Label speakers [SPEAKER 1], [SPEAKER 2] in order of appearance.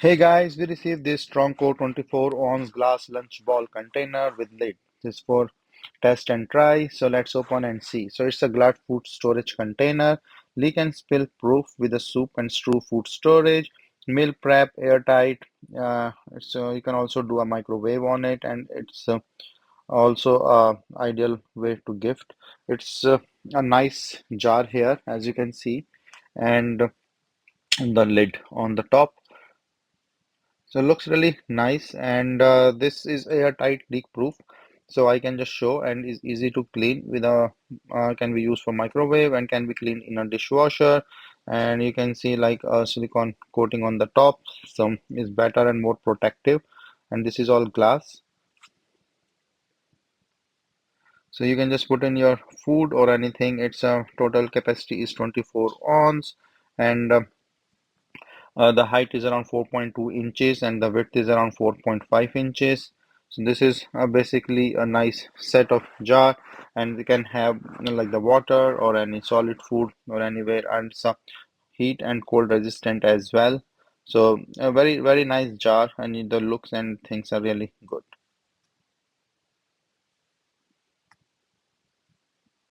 [SPEAKER 1] Hey guys, we received this Tronco 24 ounce glass lunch ball container with lid. This is for test and try. So let's open and see. So it's a glass food storage container, leak and spill proof with a soup and stew food storage, meal prep, airtight. So you can also do a microwave on it, and it's also a ideal way to gift. It's a nice jar here, as you can see, and the lid on the top. So it looks really nice, and this is airtight, leak proof. So I can just show, and is easy to clean with a can be used for microwave and can be cleaned in a dishwasher. And you can see like a silicone coating on the top, so is better and more protective. And this is all glass, so you can just put in your food or anything. Its total capacity is 24 ounce, and the height is around 4.2 inches and the width is around 4.5 inches. So this is basically a nice set of jar, and we can have like the water or any solid food or anywhere, and some heat and cold resistant as well. So a very nice jar, and the looks and things are really good.